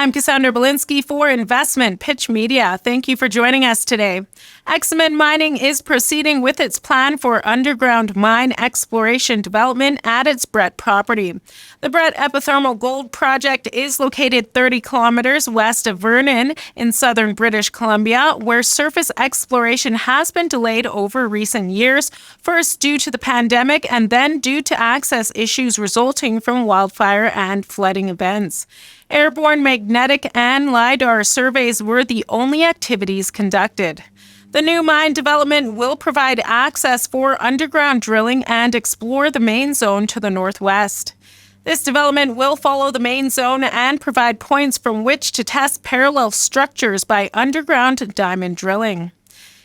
I'm Cassandra Belinsky for Investment Pitch Media. Thank you for joining us today. Ximen Mining is proceeding with its plan for underground mine exploration development at its Brett property. The Brett epithermal gold project is located 30 kilometers west of Vernon in southern British Columbia, where surface exploration has been delayed over recent years, first due to the pandemic and then due to access issues resulting from wildfire and flooding events. Airborne magnetic and LIDAR surveys were the only activities conducted. The new mine development will provide access for underground drilling and explore the main zone to the northwest. This development will follow the main zone and provide points from which to test parallel structures by underground diamond drilling.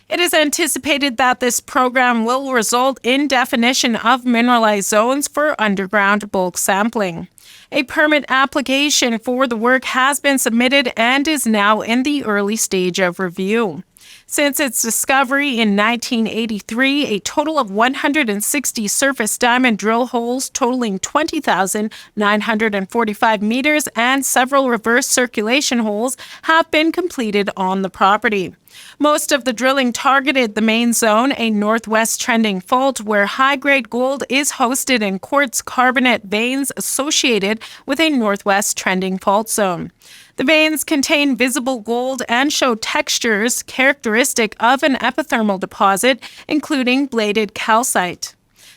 It is anticipated that this program will result in definition of mineralized zones for underground bulk sampling. A permit application for the work has been submitted and is now in the early stage of review. Since its discovery in 1983, a total of 160 surface diamond drill holes totaling 20,945 meters and several reverse circulation holes have been completed on the property. Most of the drilling targeted the main zone, a northwest trending fault where high-grade gold is hosted in quartz carbonate veins associated with a northwest trending fault zone. The veins contain visible gold and show textures characteristic of an epithermal deposit, including bladed calcite.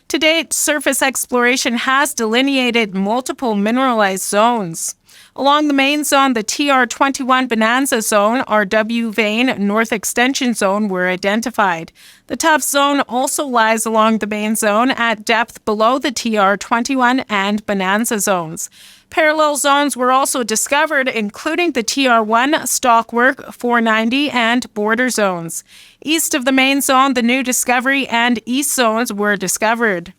To date, surface exploration has delineated multiple mineralized zones. Along the main zone, the TR21 Bonanza Zone, RW Vein, North Extension Zone were identified. The Tufts Zone also lies along the main zone at depth below the TR21 and Bonanza Zones. Parallel zones were also discovered, including the TR1, Stockwork, 490, and Border Zones. East of the main zone, the New Discovery and East Zones were discovered.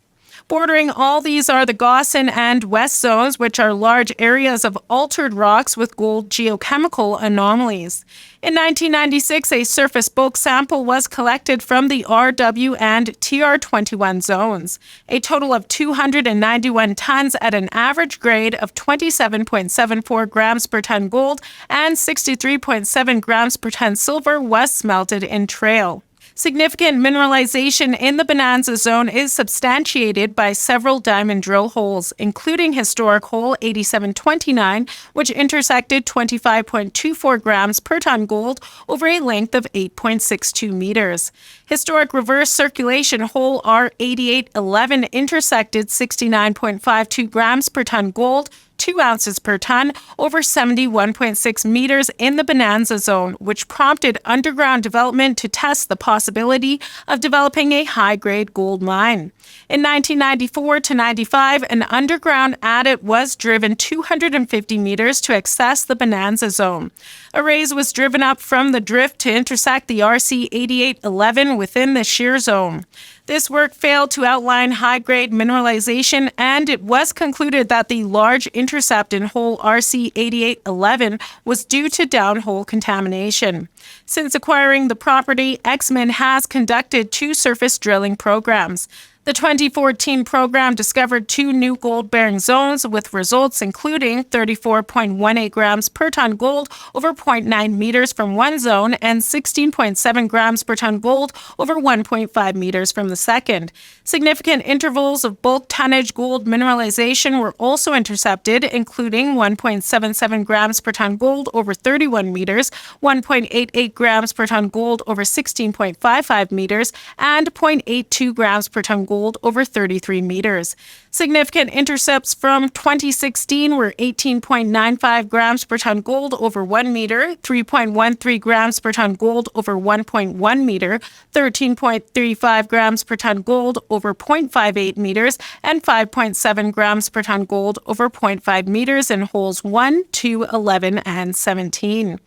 Bordering all these are the Gossan and West Zones, which are large areas of altered rocks with gold geochemical anomalies. In 1996, a surface bulk sample was collected from the RW and TR21 zones. A total of 291 tons at an average grade of 27.74 grams per ton gold and 63.7 grams per ton silver was smelted in trail. Significant mineralization in the Bonanza Zone is substantiated by several diamond drill holes, including historic hole 8729, which intersected 25.24 grams per ton gold over a length of 8.62 meters. Historic reverse circulation hole R8811 intersected 69.52 grams per ton gold, 2 ounces per ton, over 71.6 meters in the Bonanza Zone, which prompted underground development to test the possibility of developing a high-grade gold mine. In 1994 to 95, an underground adit was driven 250 meters to access the Bonanza Zone. A raise was driven up from the drift to intersect the RC 8811 within the shear zone. This work failed to outline high-grade mineralization, and it was concluded that the large intercept in hole RC 8811 was due to downhole contamination. Since acquiring the property, Ximen has conducted 2 surface drilling programs. The 2014 program discovered 2 new gold-bearing zones with results including 34.18 grams per ton gold over 0.9 meters from one zone and 16.7 grams per ton gold over 1.5 meters from the second. Significant intervals of bulk tonnage gold mineralization were also intercepted, including 1.77 grams per ton gold over 31 meters, 1.88 grams per ton gold over 16.55 meters, and 0.82 grams per ton gold over 33 meters. Significant intercepts from 2016 were 18.95 grams per ton gold over 1 meter, 3.13 grams per ton gold over 1.1 meter, 13.35 grams per ton gold over 0.58 meters, and 5.7 grams per ton gold over 0.5 meters in holes 1, 2, 11, and 17.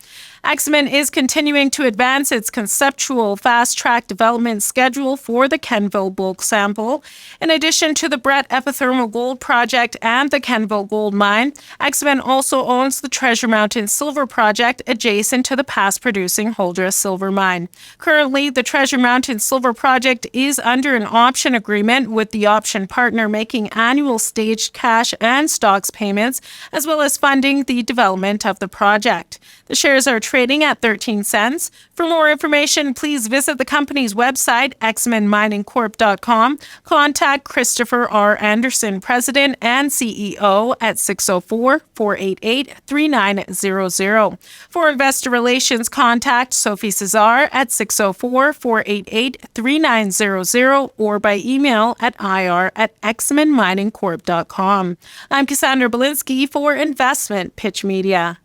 Ximen is continuing to advance its conceptual fast-track development schedule for the Kenville bulk sample. In addition to the Brett epithermal gold project and the Kenville gold mine, Ximen also owns the Treasure Mountain silver project adjacent to the past-producing Holdra silver mine. Currently, the Treasure Mountain silver project is under an option agreement with the option partner making annual staged cash and stocks payments, as well as funding the development of the project. The shares are trading at 13 cents. For more information, please visit the company's website, XXMMiningcorp.com. Contact Christopher R. Anderson, President and CEO, at 604-488-3900. For investor relations, contact Sophie Cesar at 604-488-3900 or by email at ir@xmenminingcorp.com. I'm Cassandra Belinsky for Investment Pitch Media.